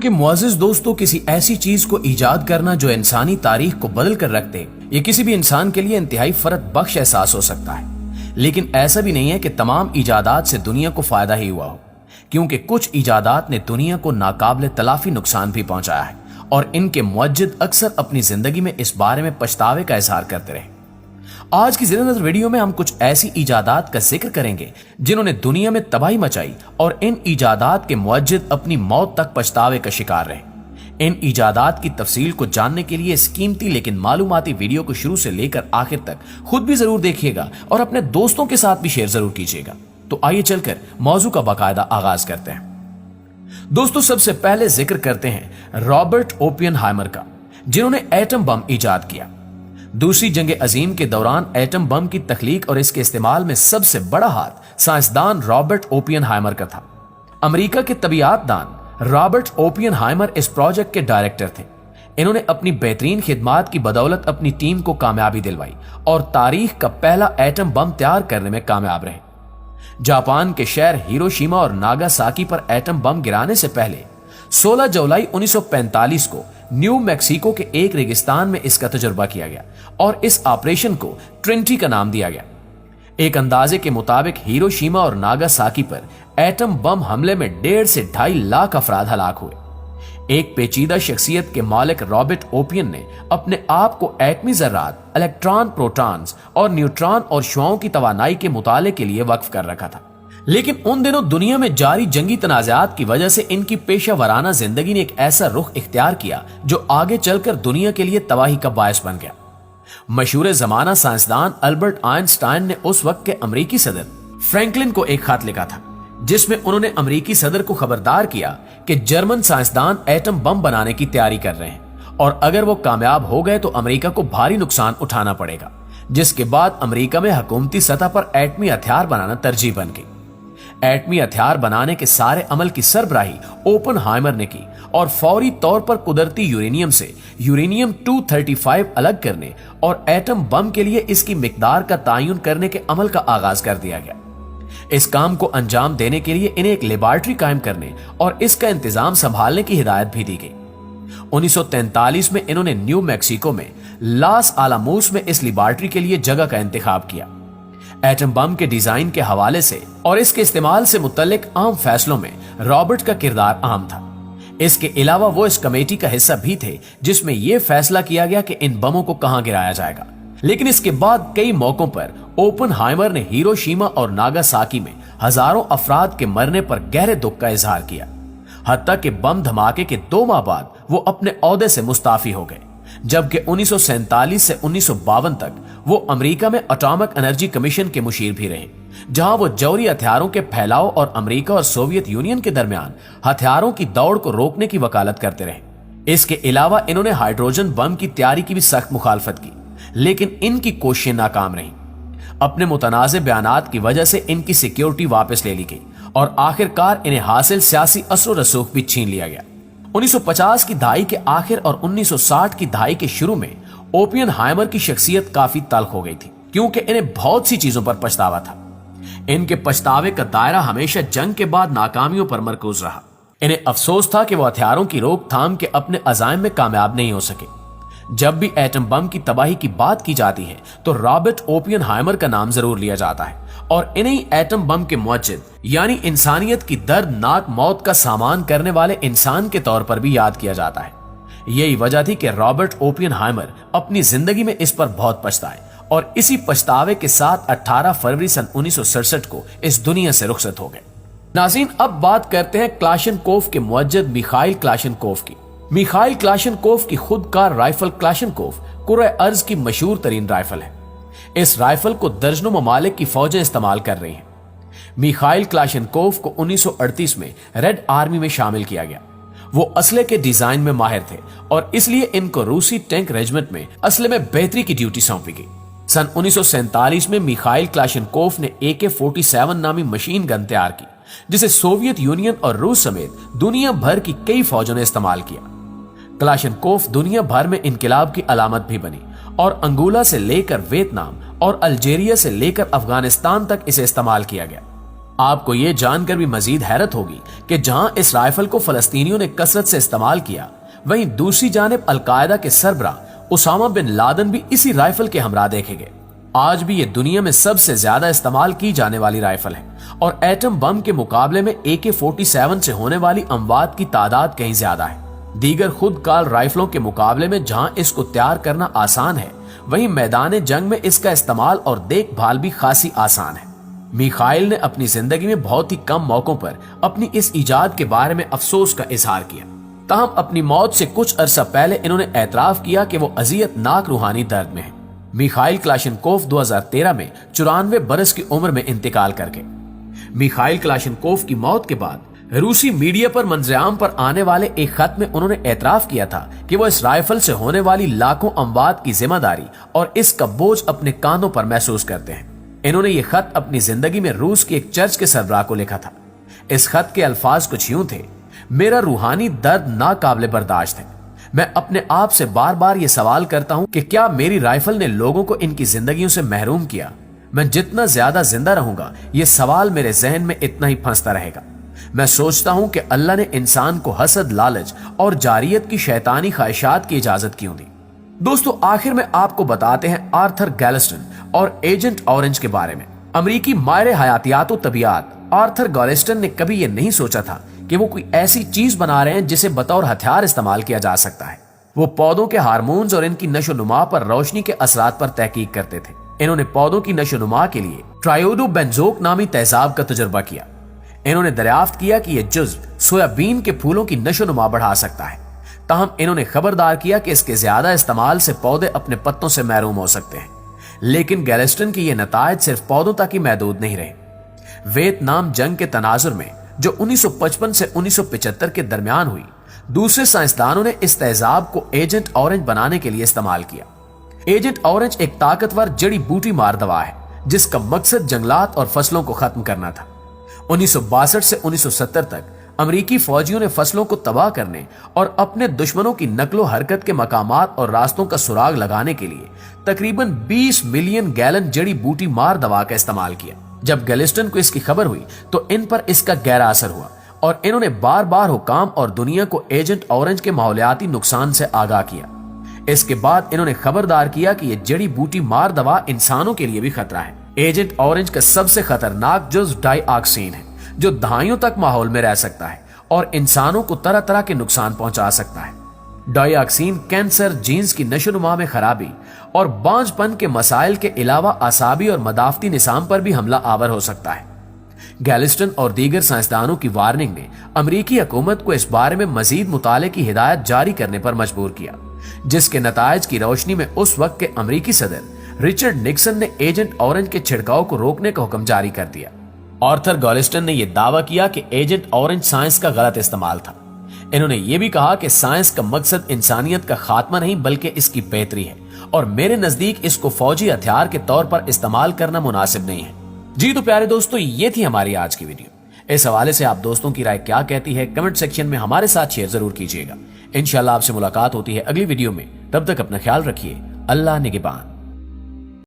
کہ मुअज़्ज़िज़ दोस्तों, किसी ऐसी चीज को ईजाद करना जो इंसानी तारीख को बदल कर रख दे, ये किसी भी इंसान के लिए इंतहाई फर्क बख्श एहसास हो सकता है। लेकिन ऐसा भी नहीं है कि तमाम इजादात से दुनिया को फायदा ही हुआ हो, क्योंकि कुछ इजादात ने दुनिया को नाकाबिले तलाफी नुकसान भी पहुंचाया है और इनके मुअज्जिद अक्सर अपनी जिंदगी में इस बारे में पछतावे का इजहार करते रहे। आज की ज़ेरे नज़र वीडियो में हम कुछ ऐसी इजादात का जिक्र करेंगे जिन्होंने दुनिया में तबाही मचाई और इन इजादात के मुअज्जिद अपनी मौत तक पछतावे का शिकार रहे। इन इजादात की तफसील को जानने के लिए इस कीमती लेकिन मालूमाती वीडियो को शुरू से लेकर आखिर तक खुद भी जरूर देखिएगा और अपने दोस्तों के साथ भी शेयर जरूर कीजिएगा। तो आइए चलकर मौजू का बाकायदा आगाज करते हैं। दोस्तों, सबसे पहले जिक्र करते हैं रॉबर्ट ओपेनहाइमर का, जिन्होंने एटम बम इजाद किया। दूसरी जंग अजीम के दौरान एटम बम की तख्लीक और इसके इस्तेमाल में सबसे बड़ा हाथ साइंसदान रॉबर्ट ओपेनहाइमर का था। अमेरिका के तबीयत दान रॉबर्ट ओपेनहाइमर इस प्रोजेक्ट के डायरेक्टर थे। इन्होंने अपनी बेहतरीन खिदमात की बदौलत अपनी टीम को कामयाबी दिलवाई और तारीख का पहला एटम बम तैयार करने में कामयाब रहे। जापान के शहर हिरोशिमा और नागासाकी पर एटम बम गिराने से पहले 16 जुलाई 1945 को न्यू मैक्सिको के एक रेगिस्तान में इसका तजुर्बा किया गया और इस ऑपरेशन को ट्रिनिटी का नाम दिया गया। एक अंदाजे के मुताबिक हिरोशिमा और नागासाकी पर एटम बम हमले में 1.5 से 2.5 लाख अफराद हलाक हुए। एक पेचीदा शख्सियत के मालिक रॉबर्ट ओपियन ने अपने आप को एटमी ज़र्रात, इलेक्ट्रॉन, प्रोटॉन्स और न्यूट्रॉन और शुआओं की तवानाई के मुताले के लिए वक्फ कर रखा था। लेकिन उन दिनों दुनिया में जारी जंगी तनाज़ात की वजह से इनकी पेशा वराना जिंदगी ने एक ऐसा रुख इख्तियार किया जो आगे चलकर दुनिया के लिए तबाही का बायस बन गया। मशहूर जमाना साइंसदान अल्बर्ट आइंस्टाइन ने उस वक्त के अमेरिकी सदर फ्रैंकलिन को एक खत लिखा था, जिसमें उन्होंने अमेरिकी सदर को खबरदार किया कि जर्मन साइंसदान एटम बम बनाने की तैयारी कर रहे हैं और अगर वो कामयाब हो गए तो अमेरिका को भारी नुकसान उठाना पड़ेगा। जिसके बाद अमेरिका में हुकूमती सतह पर एटमी हथियार बनाना तरजीह बन गई। एटमी हथियार बनाने के सारे अमल की सरबराही ओपेनहाइमर ने की और फौरी तौर पर कुदरती यूरेनियम से यूरेनियम 235 अलग करने और एटम बम के लिए इसकी मिकदार का तयन करने के अमल का आगाज कर दिया गया। इस काम को अंजाम देने के लिए इन्हें एक लेबॉरेटरी कायम करने और इसका इंतजाम संभालने की हिदायत भी दी गई। 1943 में इन्होंने न्यू मैक्सिको में लास आलामोस में इस लेबॉरेटरी के लिए जगह का इंतखाब किया। एटम बम के डिजाइन के हवाले से और इसके इस्तेमाल से मुतल्लिक आम फैसलों में रॉबर्ट का किरदार अहम था। इसके अलावा वो इस कमेटी का हिस्सा भी थे जिसमें यह फैसला किया गया कि इन बमों को कहां गिराया जाएगा। लेकिन इसके बाद कई मौकों पर ओपेनहाइमर ने हिरोशिमा और नागासाकी में हजारों अफराद के मरने पर गहरे दुख का इजहार किया। हत्ता कि बम धमाके के 2 माह बाद वो अपने ओहदे से मुस्ताफी हो गए, जबकि 1947 से 1952 तक वो अमेरिका में एटॉमिक एनर्जी कमीशन के मुशीर भी रहे, जहां वो जौहरी हथियारों के फैलाव और अमेरिका और सोवियत यूनियन के दरमियान हथियारों की दौड़ को रोकने की वकालत करते रहे। इसके अलावा इन्होंने हाइड्रोजन बम की तैयारी की भी सख्त मुखालफत की, लेकिन इनकी कोशिशें नाकाम रहीं। अपने मुतनाज़े बयानात की वजह से इनकी सिक्योरिटी वापस ले ली गई और आखिरकार इन्हें हासिल सियासी असर रसूख भी छीन लिया गया। 1950 की दहाई के आखिर और 1960 की दहाई के शुरू में ओपेनहाइमर की शख्सियत काफी तल्ख हो गई थी, क्योंकि इन्हें बहुत सी चीजों पर पछतावा था। इनके पछतावे का दायरा हमेशा जंग के बाद नाकामियों पर मरकूज रहा। इन्हें अफसोस था कि वो हथियारों की रोकथाम के अपने अज़ाइम में कामयाब नहीं हो सके। जब भी एटम बम की तबाही की बात की जाती है तो रॉबर्ट ओपेनहाइमर का नाम जरूर लिया जाता है और इन्हीं एटम बम के मुअज्जिद यानी इंसानियत की दर्दनाक मौत का सामान करने वाले इंसान के तौर पर भी याद किया जाता है। यही वजह थी कि रॉबर्ट ओपेनहाइमर अपनी जिंदगी में इस पर बहुत पछताए और इसी पछतावे के साथ 18 फरवरी सन 1967 को इस दुनिया से रुखसत हो गए। नाज़रीन, अब बात करते हैं क्लाशनकोव के मुअज्जिद मिखाइल क्लाशनकोव की। मिखाइल क्लाशनकोव की खुदकार राइफल क्लाशनकोव कुर्रे अर्ज की मशहूर तरीन राइफल है। इस राइफल को दर्जनों ममालिक की फौजें इस्तेमाल कर रही हैं। मिखाइल क्लाशनकोव को 1938 में रेड आर्मी में शामिल किया गया। वो असले के डिजाइन में माहिर थे और इसलिए इनको रूसी टैंक रेजिमेंट में असले में बेहतरी की ड्यूटी सौंपी गई। सन 1947 में मिखाइल क्लाशनकोव ने AK-47 नामी मशीन गन तैयार की, जिसे सोवियत यूनियन और रूस समेत दुनिया भर की कई फौजों ने इस्तेमाल किया। क्लाशनकोव दुनिया भर में इनकलाब की अलामत भी बनी और अंगोला से लेकर वियतनाम और अल्जीरिया से लेकर अफगानिस्तान तक इसे इस्तेमाल किया गया। آپ کو یہ जानकर भी मजीद हैरत होगी कि जहां इस राइफल को फलस्तीनियों ने कसरत से इस्तेमाल किया, वहीं दूसरी जानिब अलकायदा के सरबरा उसामा बिन लादेन भी इसी राइफल के हमरा देखे गए। आज भी ये दुनिया में सबसे ज्यादा इस्तेमाल की जाने वाली राइफल है और एटम बम के मुकाबले में AK-47 से होने वाली अमवात की तादाद कहीं ज्यादा है। दीगर खुद कार राइफलों के मुकाबले में जहां इसको तैयार करना आसान है, वहीं मैदान जंग में इसका इस्तेमाल और देखभाल भी खासी आसान है। मिखाइल ने अपनी जिंदगी में बहुत ही कम मौकों पर अपनी इस इजाद के बारे में अफसोस का इजहार किया। ताहम अपनी मौत से कुछ अरसा पहले इन्होंने एतराफ किया कि वो अजियतनाक रूहानी दर्द में है। मिखाइल क्लाशनकोफ 2013 में 94 बरस की उम्र में इंतकाल कर गए। मिखाइल क्लाशनकोफ की मौत के बाद रूसी मीडिया पर मंजरेआम पर आने वाले एक खत में उन्होंने एतराफ किया था कि वो इस राइफल से होने वाली लाखों अमवात की जिम्मेदारी और इसका बोझ अपने कांधों पर महसूस करते हैं। इन्होंने ये खत अपनी जिंदगी में रूस के एक चर्च के सरबराह को लिखा था। इस खत के अल्फाज कुछ यूं थे: मेरा रूहानी दर्द नाकाबिले बर्दाश्त है। मैं अपने आप से बार बार ये सवाल करता हूं कि क्या मेरी राइफल ने लोगों को इनकी जिंदगियों से महरूम किया। मैं जितना ज्यादा जिंदा रहूंगा, ये सवाल मेरे जहन में इतना ही फंसता रहेगा। मैं सोचता हूं कि अल्लाह ने इंसान को हसद, लालच और जारियत की शैतानी ख्वाहिशात की इजाजत क्यों दी। दोस्तों, आखिर में आपको बताते हैं आर्थर गैलिस्टन और एजेंट ऑरेंज के बारे में। अमरीकी माहिर हयातियात और तबियात आर्थर गैलिस्टन ने कभी यह नहीं सोचा था कि वो कोई ऐसी चीज बना रहे हैं जिसे बतौर हथियार इस्तेमाल किया जा सकता है। वो पौधों के हार्मोन्स और इनकी नशोनुमा पर रोशनी के असरात पर तहकीक करते थे। इन्होंने पौधों की नशोनुमा के लिए ट्रायोडोबेंजोक नामी तेजाब का तजुर्बा किया। इन्होंने दरियाफ्त किया कि यह जुज्व सोयाबीन के फूलों की नशोनुमा बढ़ा सकता है। ताहम इन्होंने खबरदार किया कि इसके ज्यादा इस्तेमाल से पौधे अपने पत्तों से महरूम हो सकते हैं। लेकिन गैलिस्टन की ये नतायज सिर्फ पौधों तक ही महदूद नहीं रहे। वियतनाम जंग के तनाजुर में जो 1955 से 1975 के दरमियान हुई, दूसरे साइंसदानों ने इस तेजाब को एजेंट ऑरेंज बनाने के लिए इस्तेमाल किया। एजेंट ऑरेंज एक ताकतवर जड़ी बूटी मार दवा है जिसका मकसद जंगलात और फसलों को खत्म करना था। 1962 से 1970 तक अमरीकी फौजियों ने फसलों को तबाह करने और अपने दुश्मनों की नकलो हरकत के मकामात और रास्तों का सुराग लगाने के लिए तकरीबन 20 मिलियन गैलन जड़ी बूटी मार दवा का इस्तेमाल किया। जब गैलिस्टन को इसकी खबर हुई तो इन पर इसका गहरा असर हुआ और इन्होंने बार बार हुकाम और दुनिया को एजेंट ऑरेंज के माहौलियाती नुकसान से आगाह किया। इसके बाद इन्होंने खबरदार किया कि यह जड़ी बूटी मार दवा इंसानों के लिए भी खतरा है। एजेंट ऑरेंज का सबसे खतरनाक जुज्व डाइऑक्सीन है जो दहाइयों तक माहौल में रह सकता है और इंसानों को तरह तरह के नुकसान पहुंचा सकता है। डाइऑक्सीन कैंसर, जीन्स की नशोनुमा में खराबी और बांझपन के मसाइल के अलावा आसाबी और मदाफती निज़ाम पर भी हमला आवर हो सकता है। गैलिस्टन और दीगर साइंसदानों की वार्निंग ने अमरीकी हुकूमत को इस बारे में मजीद मुताले की हिदायत जारी करने पर मजबूर किया, जिसके नतायज की रोशनी में उस वक्त के अमरीकी सदर रिचर्ड निक्सन ने एजेंट ऑरेंज के छिड़काव को रोकने का हुक्म जारी कर दिया। आर्थर गैलिस्टन ने यह दावा किया कि एजेंट ऑरेंज साइंस का गलत इस्तेमाल था। इन्होंने यह भी कहा कि साइंस का मकसद इंसानियत का खात्मा नहीं बल्कि इसकी बेहतरी है और मेरे नजदीक इसको फौजी हथियार के तौर पर इस्तेमाल करना मुनासिब नहीं है। जी तो प्यारे दोस्तों, ये थी हमारी आज की वीडियो। इस हवाले से आप दोस्तों की राय क्या कहती है कमेंट सेक्शन में हमारे साथ शेयर जरूर कीजिएगा। इंशाल्लाह आपसे मुलाकात होती है अगली वीडियो में। तब तक अपना ख्याल रखिए। अल्लाह निगहबान।